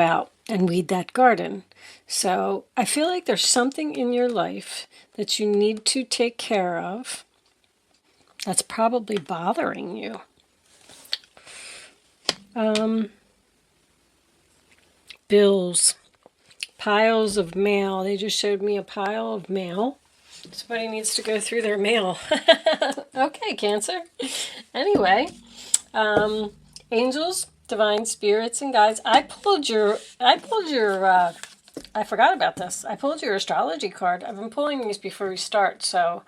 out and weed that garden. So I feel like there's something in your life that you need to take care of that's probably bothering you. Bills, piles of mail. They just showed me a pile of mail. Somebody needs to go through their mail. Okay, Cancer. Anyway, angels, divine spirits, and guides. I forgot about this. I pulled your astrology card. I've been pulling these before we start, so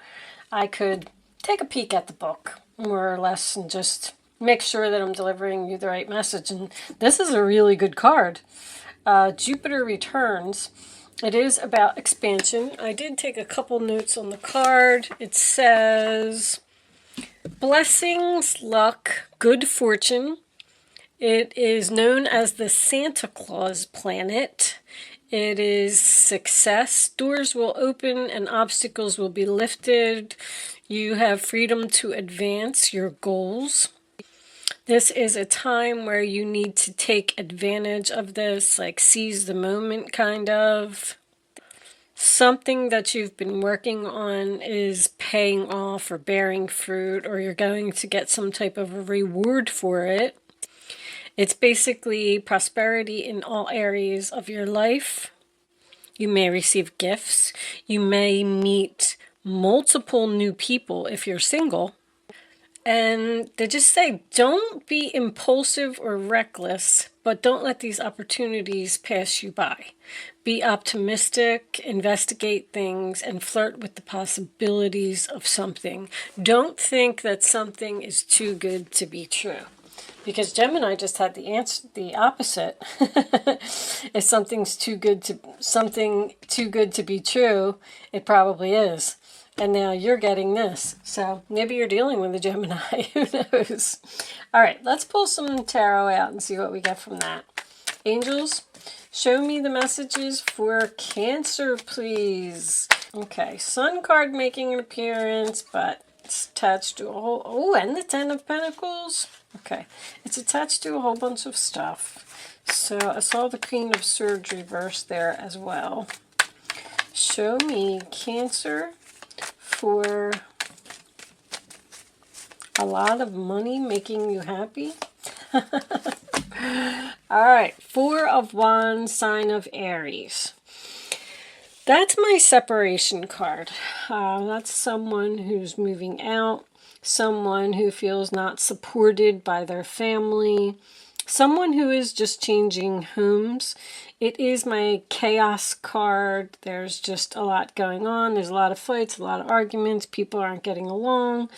I could take a peek at the book, more or less, and just make sure that I'm delivering you the right message. And this is a really good card. Jupiter returns. It is about expansion. I did take a couple notes on the card. It says blessings, luck, good fortune. It is known as the Santa Claus planet. It is success. Doors will open and obstacles will be lifted. You have freedom to advance your goals. This is a time where you need to take advantage of this, like seize the moment kind of. Something that you've been working on is paying off or bearing fruit, or you're going to get some type of a reward for it. It's basically prosperity in all areas of your life. You may receive gifts. You may meet multiple new people if you're single. And they just say, don't be impulsive or reckless, but don't let these opportunities pass you by. Be optimistic, investigate things, and flirt with the possibilities of something. Don't think that something is too good to be true. Because Gemini just had the opposite. If something's too good to be true, it probably is. And now you're getting this. So maybe you're dealing with a Gemini. Who knows? All right, let's pull some tarot out and see what we get from that. Angels, show me the messages for Cancer, please. Okay, Sun card making an appearance, but it's attached to a whole... Oh, and the Ten of Pentacles. Okay, it's attached to a whole bunch of stuff. So I saw the Queen of Swords reversed there as well. Show me Cancer for a lot of money making you happy. All right, Four of Wands, sign of Aries. That's my separation card. That's someone who's moving out, someone who feels not supported by their family, someone who is just changing homes. It is my chaos card. There's just a lot going on. There's a lot of fights, a lot of arguments. People aren't getting along.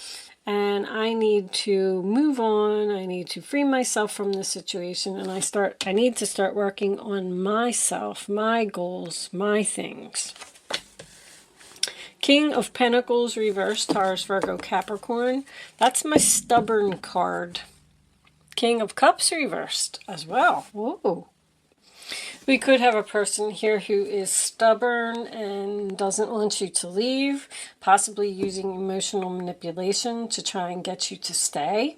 And I need to move on. I need to free myself from this situation. And I need to start working on myself, my goals, my things. King of Pentacles reversed, Taurus, Virgo, Capricorn. That's my stubborn card. King of Cups reversed as well. Whoa. We could have a person here who is stubborn and doesn't want you to leave, possibly using emotional manipulation to try and get you to stay.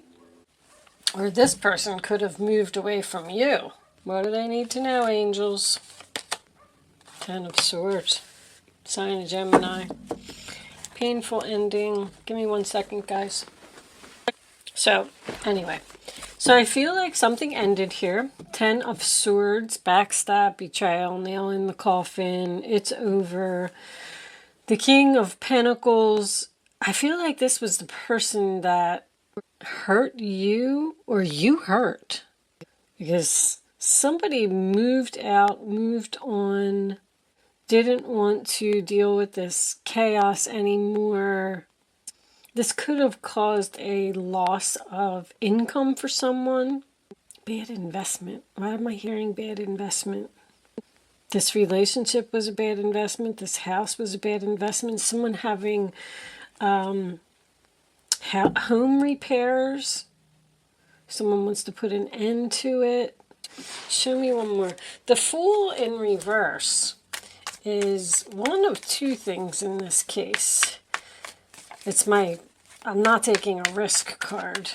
Or this person could have moved away from you. What do they need to know, angels? Ten of Swords. Sign of Gemini. Painful ending. Give me 1 second, guys. So, anyway. So I feel like something ended here. Ten of Swords, backstab, betrayal, nail in the coffin. It's over. The King of Pentacles. I feel like this was the person that hurt you, or you hurt. Because somebody moved out, moved on, didn't want to deal with this chaos anymore. This could have caused a loss of income for someone. Bad investment. Why am I hearing bad investment? This relationship was a bad investment. This house was a bad investment. Someone having home repairs. Someone wants to put an end to it. Show me one more. The Fool in reverse is one of two things in this case. I'm not taking a risk card.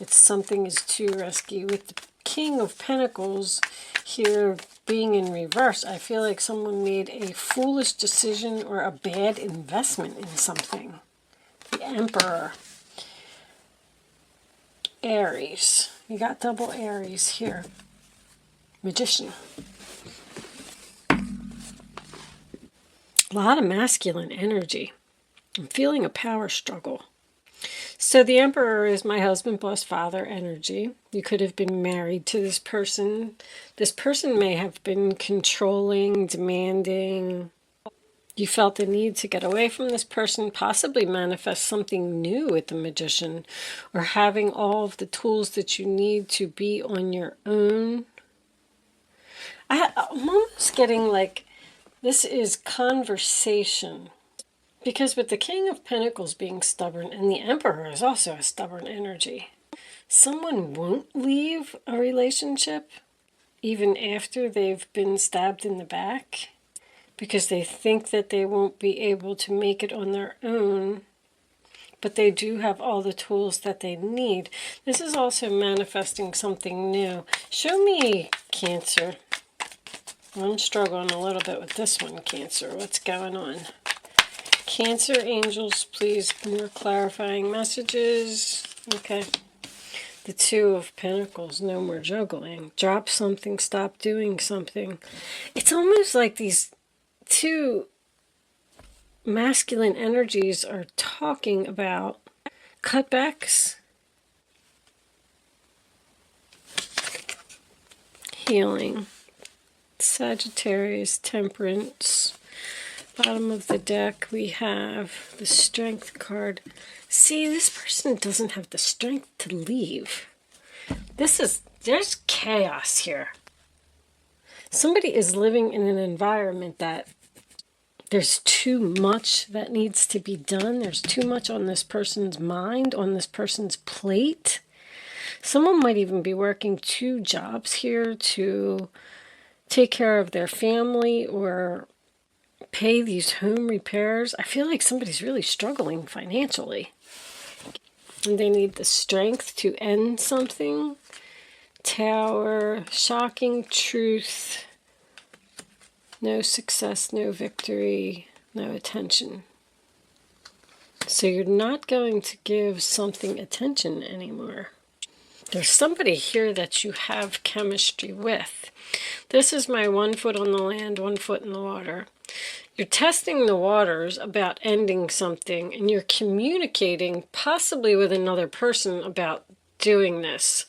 It's something is too risky. With the King of Pentacles here, being in reverse, I feel like someone made a foolish decision or a bad investment in something. The Emperor. Aries. You got double Aries here. Magician. A lot of masculine energy. I'm feeling a power struggle. So the Emperor is my husband plus father energy. You could have been married to this person. This person may have been controlling, demanding. You felt the need to get away from this person, possibly manifest something new with the Magician, or having all of the tools that you need to be on your own. I'm almost getting like this is conversation. Because with the King of Pentacles being stubborn, and the Emperor is also a stubborn energy, someone won't leave a relationship even after they've been stabbed in the back because they think that they won't be able to make it on their own, but they do have all the tools that they need. This is also manifesting something new. Show me, Cancer. I'm struggling a little bit with this one, Cancer. What's going on? Cancer angels, please, more clarifying messages. Okay. The Two of Pentacles, no more juggling. Drop something, stop doing something. It's almost like these two masculine energies are talking about cutbacks, healing. Sagittarius, Temperance. Bottom of the deck, we have the Strength card. See, this person doesn't have the strength to leave. There's chaos here. Somebody is living in an environment that there's too much that needs to be done. There's too much on this person's mind, on this person's plate. Someone might even be working 2 jobs here to take care of their family or pay these home repairs. I feel like somebody's really struggling financially. And they need the strength to end something. Tower, shocking truth. No success, no victory, no attention. So you're not going to give something attention anymore. There's somebody here that you have chemistry with. This is my 1 foot on the land, 1 foot in the water. You're testing the waters about ending something, and you're communicating possibly with another person about doing this,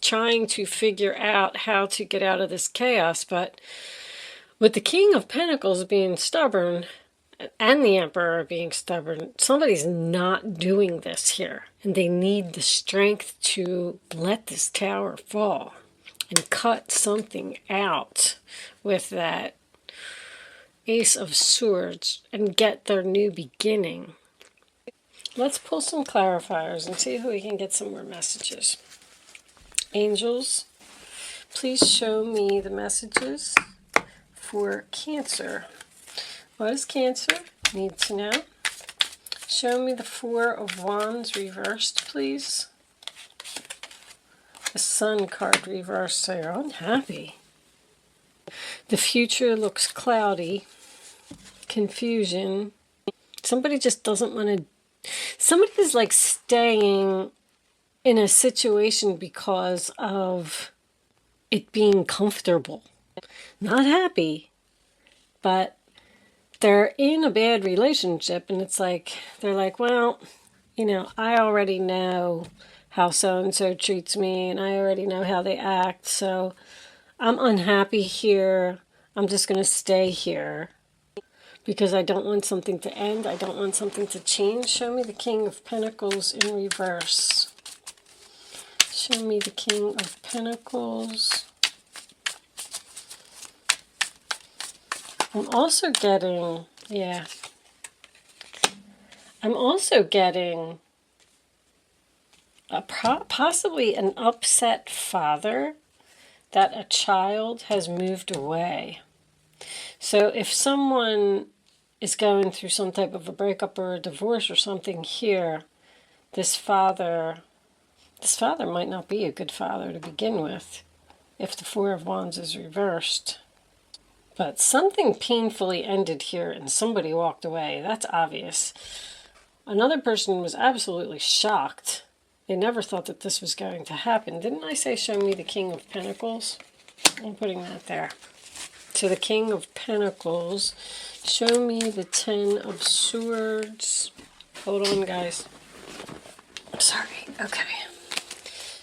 trying to figure out how to get out of this chaos. But with the King of Pentacles being stubborn and the Emperor being stubborn, somebody's not doing this here, and they need the strength to let this tower fall and cut something out with that Ace of Swords and get their new beginning. Let's pull some clarifiers and see if we can get some more messages. Angels, please show me the messages for Cancer. What does Cancer need to know? Show me the 4 of Wands reversed, please. The Sun card reversed, so you're unhappy. The future looks cloudy. Confusion. Somebody just doesn't want to... Somebody is like staying in a situation because of it being comfortable. Not happy, but they're in a bad relationship, and it's like, they're like, well, you know, I already know how so-and-so treats me, and I already know how they act, so I'm unhappy here. I'm just going to stay here because I don't want something to end. I don't want something to change. Show me the King of Pentacles in reverse. Show me the King of Pentacles. I'm also getting, I'm also getting possibly an upset father, that a child has moved away. So if someone is going through some type of a breakup or a divorce or something here, this father might not be a good father to begin with if the 4 of Wands is reversed. But something painfully ended here and somebody walked away. That's obvious. Another person was absolutely shocked. They never thought that this was going to happen. Didn't I say show me the King of Pentacles? I'm putting that there. So the King of Pentacles. Show me the Ten of Swords. Hold on, guys. Sorry. Okay.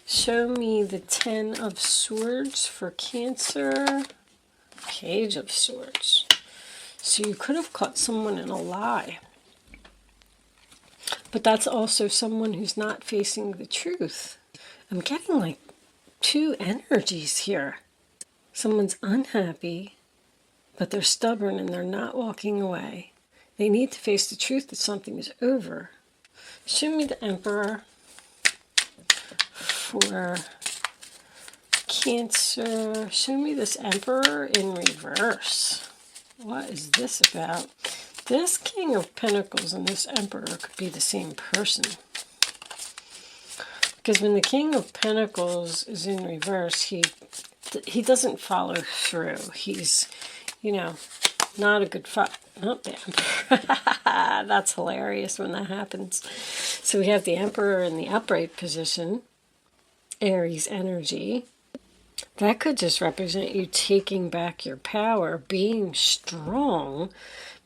Show me the Ten of Swords for Cancer. Page of Swords. So you could have caught someone in a lie. But that's also someone who's not facing the truth. I'm getting like two energies here. Someone's unhappy, but they're stubborn and they're not walking away. They need to face the truth that something is over. Show me the Emperor for Cancer. Show me this Emperor in reverse. What is this about? This King of Pentacles and this Emperor could be the same person. Because when the King of Pentacles is in reverse, he doesn't follow through. He's, you know, not a good oh, the Emperor. That's hilarious when that happens. So we have the Emperor in the upright position. Aries energy. That could just represent you taking back your power, being strong,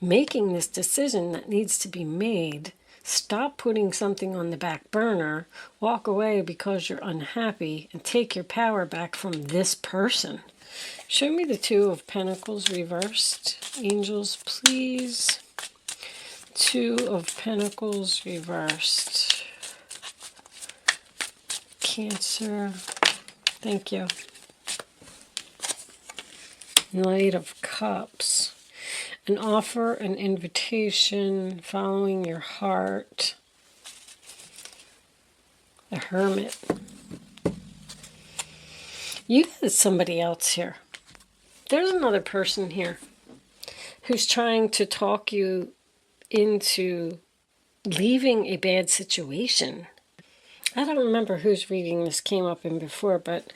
making this decision that needs to be made. Stop putting something on the back burner, walk away because you're unhappy, and take your power back from this person. Show me the Two of Pentacles reversed. Angels, please. Two of Pentacles reversed. Cancer. Thank you. Knight of Cups. An offer, an invitation, following your heart. The Hermit. You had somebody else here. There's another person here who's trying to talk you into leaving a bad situation. I don't remember whose reading this came up in before, but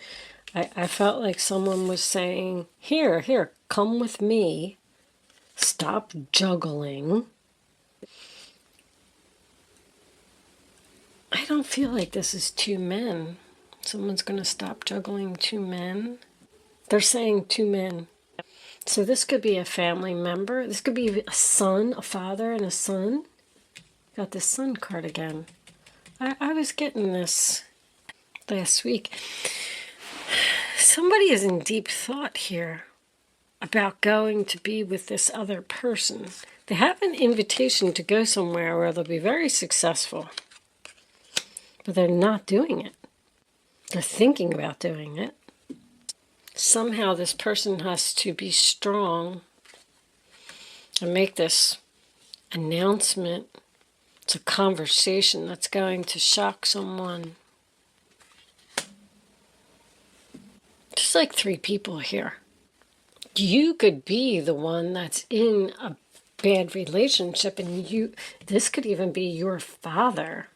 I felt like someone was saying, here, come with me. Stop juggling. I don't feel like this is two men. Someone's going to stop juggling two men. They're saying two men. So this could be a family member. This could be a son, a father, and a son. Got this son card again. I was getting this last week. Somebody is in deep thought here about going to be with this other person. They have an invitation to go somewhere where they'll be very successful, but they're not doing it. They're thinking about doing it. Somehow this person has to be strong and make this announcement. It's a conversation that's going to shock someone. Just like three people here. You could be the one that's in a bad relationship, and this could even be your father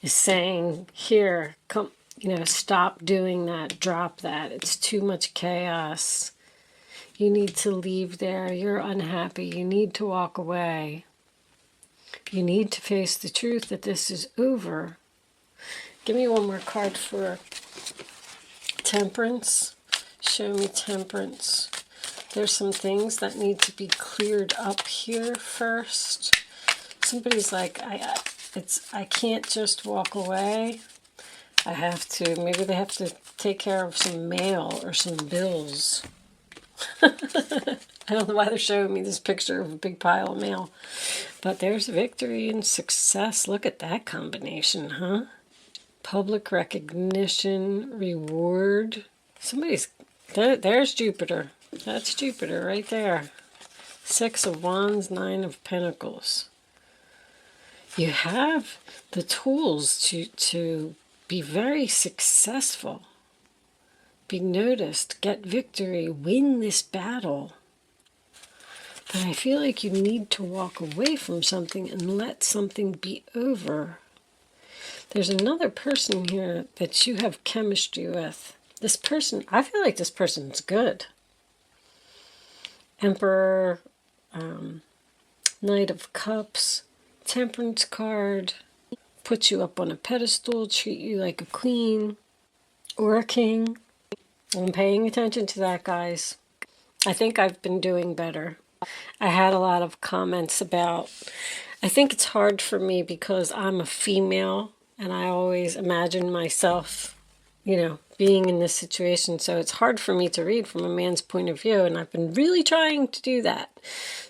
is saying, here, come, stop doing that, drop that. It's too much chaos. You need to leave there. You're unhappy. You need to walk away. You need to face the truth that this is over. Give me one more card for Temperance. Show me Temperance. There's some things that need to be cleared up here first. Somebody's like, I can't just walk away. I have to, maybe they have to take care of some mail or some bills. I don't know why they're showing me this picture of a big pile of mail. But there's victory and success. Look at that combination, huh? Public recognition, reward. There's Jupiter. That's Jupiter right there. Six of Wands, Nine of Pentacles. You have the tools to be very successful. Be noticed, get victory, win this battle. But I feel like you need to walk away from something and let something be over. There's another person here that you have chemistry with. This person, I feel like this person's good. Emperor, Knight of Cups, Temperance card, put you up on a pedestal, treat you like a queen or a king. I'm paying attention to that, guys. I think I've been doing better. I had a lot of comments about, I think it's hard for me because I'm a female and I always imagine myself, being in this situation. So it's hard for me to read from a man's point of view, and I've been really trying to do that.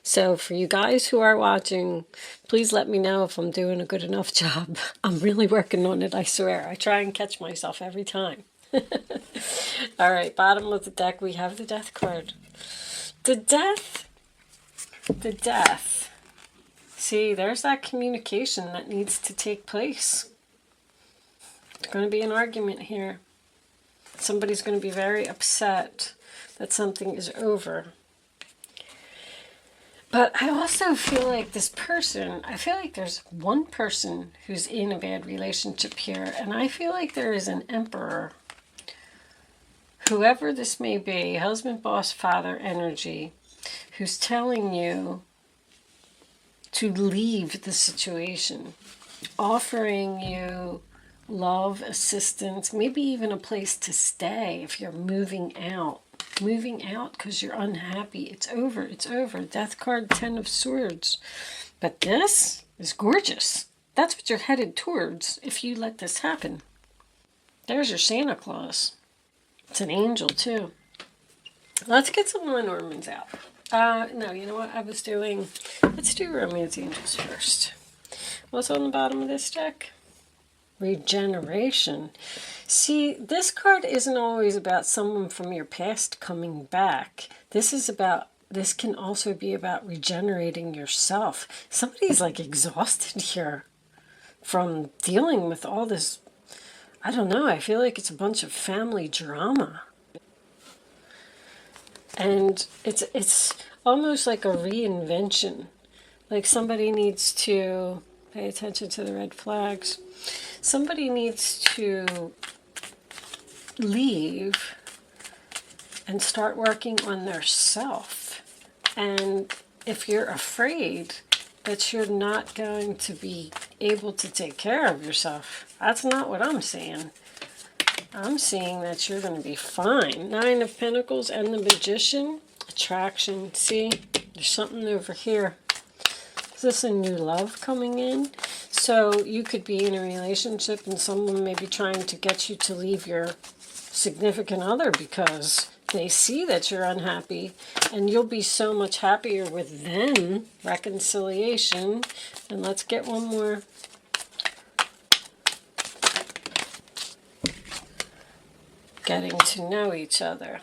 So for you guys who are watching, please let me know if I'm doing a good enough job. I'm really working on it, I swear. I try and catch myself every time. All right, bottom of the deck, we have the Death card. The Death. See, there's that communication that needs to take place. There's going to be an argument here. Somebody's going to be very upset that something is over. But I also feel like this person, I feel like there's one person who's in a bad relationship here, and I feel like there is an emperor. Whoever this may be, husband, boss, father energy, who's telling you to leave the situation, offering you love, assistance, maybe even a place to stay if you're moving out. Moving out because you're unhappy. It's over. Death card, 10 of Swords. But this is gorgeous. That's what you're headed towards if you let this happen. There's your Santa Claus. It's an angel too. Let's get some Lenormands out. No, you know what I was doing? Let's do Romance Angels first. What's on the bottom of this deck? Regeneration. See, this card isn't always about someone from your past coming back. This can also be about regenerating yourself. Somebody's like exhausted here from dealing with all this. I don't know, I feel like it's a bunch of family drama. And it's almost like a reinvention. Like somebody needs to pay attention to the red flags. Somebody needs to leave and start working on their self. And if you're afraid that you're not going to be able to take care of yourself, that's not what I'm saying. I'm seeing that you're going to be fine. 9 of Pentacles and the Magician. Attraction. See, there's something over here. Is this a new love coming in? So you could be in a relationship and someone may be trying to get you to leave your significant other because they see that you're unhappy, and you'll be so much happier with them. Reconciliation. And let's get one more. Getting to know each other.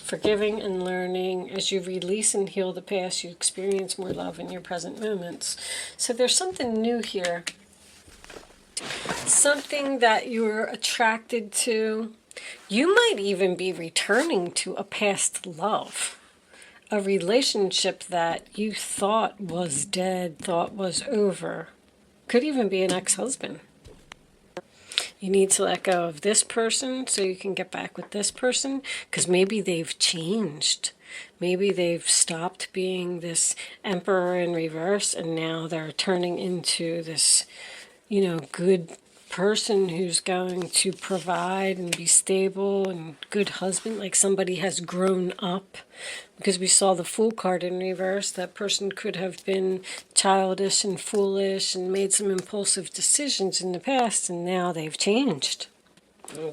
Forgiving and learning. As you release and heal the past, you experience more love in your present moments. So there's something new here. Something that you're attracted to. You might even be returning to a past love. A relationship that you thought was dead, thought was over. Could even be an ex-husband. You need to let go of this person so you can get back with this person, because maybe they've changed. Maybe they've stopped being this emperor in reverse and now they're turning into this, good person who's going to provide and be stable and good husband, like somebody has grown up. Because we saw the Fool card in reverse, that person could have been childish and foolish and made some impulsive decisions in the past, and now they've changed.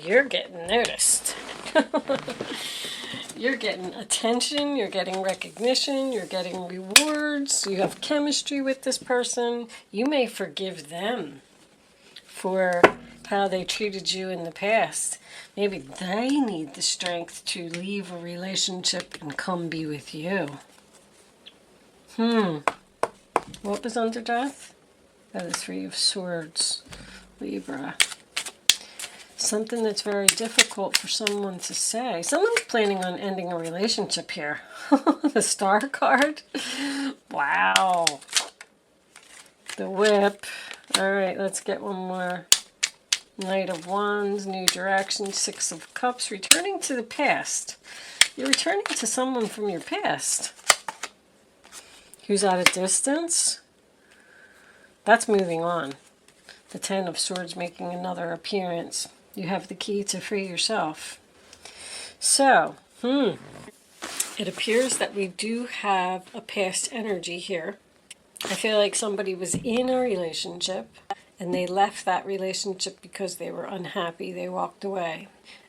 You're getting noticed. You're getting attention, you're getting recognition, you're getting rewards, you have chemistry with this person. You may forgive them for how they treated you in the past. Maybe they need the strength to leave a relationship and come be with you. What was under death? Oh, the 3 of Swords. Libra. Something that's very difficult for someone to say. Someone's planning on ending a relationship here. The Star card. Wow. The Whip. All right, let's get one more. Knight of Wands, new direction, 6 of Cups, returning to the past. You're returning to someone from your past who's at a distance. That's moving on. The Ten of Swords making another appearance. You have the key to free yourself. So, it appears that we do have a past energy here. I feel like somebody was in a relationship and they left that relationship because they were unhappy. They walked away.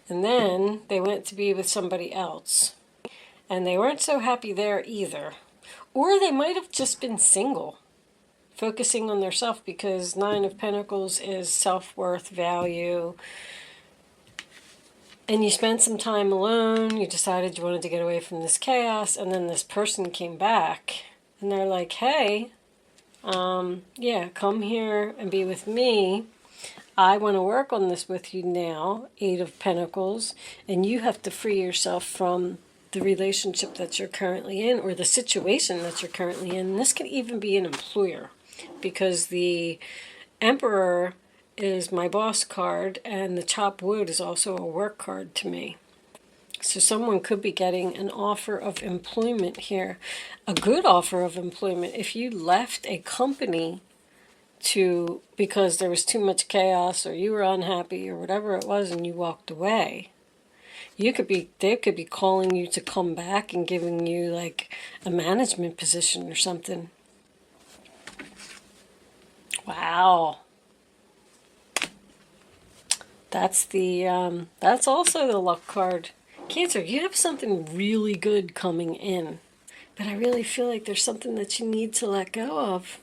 And then they went to be with somebody else. And they weren't so happy there either. Or they might have just been single, focusing on their self, because Nine of Pentacles is self-worth, value. And you spent some time alone. You decided you wanted to get away from this chaos. And then this person came back. And they're like, hey, yeah, come here and be with me. I want to work on this with you now, Eight of Pentacles, and you have to free yourself from the relationship that you're currently in, or the situation that you're currently in. And this could even be an employer, because the Emperor is my boss card, and the chopped wood is also a work card to me. So someone could be getting an offer of employment here, a good offer of employment. If you left a company because there was too much chaos, or you were unhappy, or whatever it was, and you walked away, they could be calling you to come back and giving you like a management position or something. Wow. That's also the luck card. Cancer, you have something really good coming in, but I really feel like there's something that you need to let go of.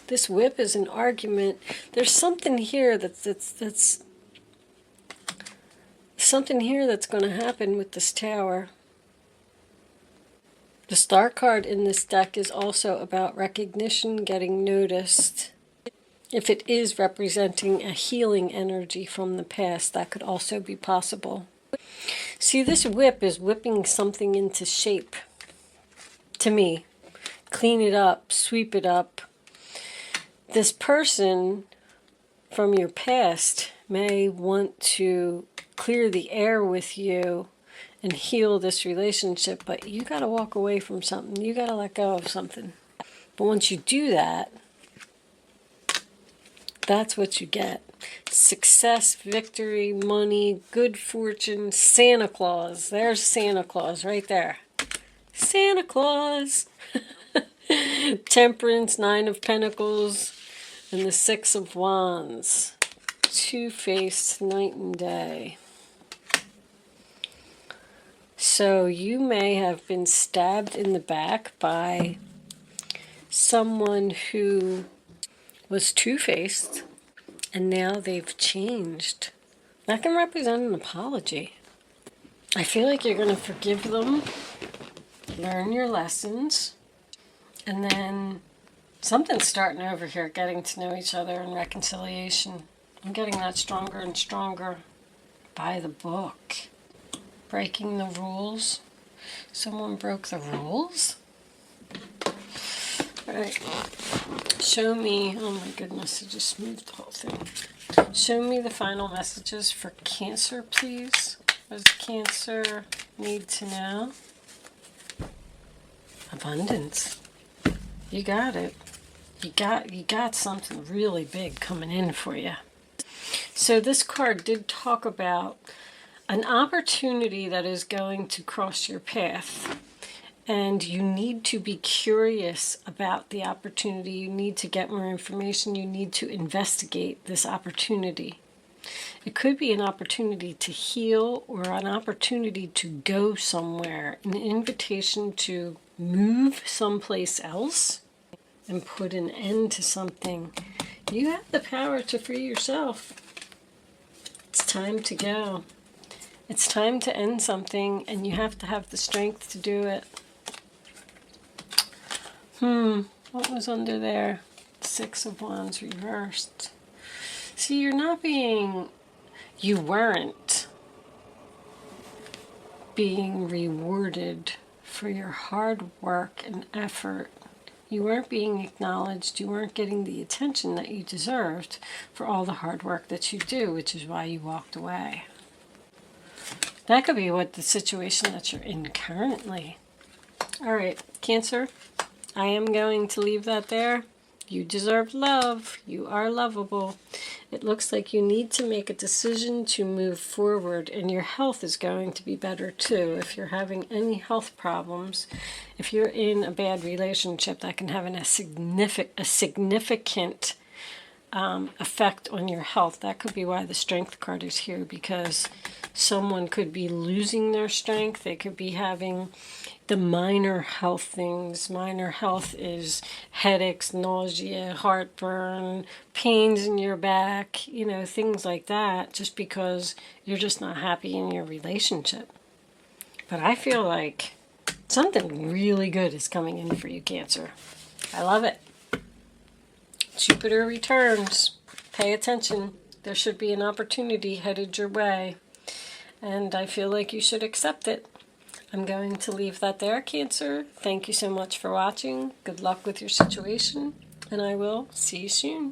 This whip is an argument. There's something here that's something here that's going to happen with this Tower. The Star card in this deck is also about recognition, getting noticed. If it is representing a healing energy from the past, that could also be possible. See, this whip is whipping something into shape. To me, clean it up, sweep it up. This person from your past may want to clear the air with you and heal this relationship, but you got to walk away from something. You got to let go of something. But once you do that, that's what you get. Success, victory, money, good fortune, Santa Claus. There's Santa Claus right there. Santa Claus. Temperance, Nine of Pentacles, and the Six of Wands. Two-faced night and day. So you may have been stabbed in the back by someone who was two-faced, and now they've changed. That can represent an apology. I feel like you're going to forgive them, learn your lessons, and then something's starting over here, getting to know each other and reconciliation. I'm getting that stronger and stronger by the book. Breaking the rules. Someone broke the rules? All right. Show me, oh my goodness, I just moved the whole thing. Show me the final messages for Cancer, please. What does Cancer need to know? Abundance. You got it. You got something really big coming in for you. So this card did talk about an opportunity that is going to cross your path. And you need to be curious about the opportunity. You need to get more information. You need to investigate this opportunity. It could be an opportunity to heal, or an opportunity to go somewhere, an invitation to move someplace else and put an end to something. You have the power to free yourself. It's time to go. It's time to end something, and you have to have the strength to do it. What was under there? Six of Wands reversed. See, you weren't being rewarded for your hard work and effort. You weren't being acknowledged. You weren't getting the attention that you deserved for all the hard work that you do, which is why you walked away. That could be what the situation that you're in currently. All right, Cancer, I am going to leave that there. You deserve love. You are lovable. It looks like you need to make a decision to move forward, and your health is going to be better too. If you're having any health problems, if you're in a bad relationship, that can have a significant effect on your health. That could be why the Strength card is here, because someone could be losing their strength. They could be having the minor health things. Minor health is headaches, nausea, heartburn, pains in your back, you know, things like that, just because you're just not happy in your relationship. But I feel like something really good is coming in for you, Cancer. I love it. Jupiter returns. Pay attention. There should be an opportunity headed your way, and I feel like you should accept it. I'm going to leave that there, Cancer. Thank you so much for watching. Good luck with your situation, and I will see you soon.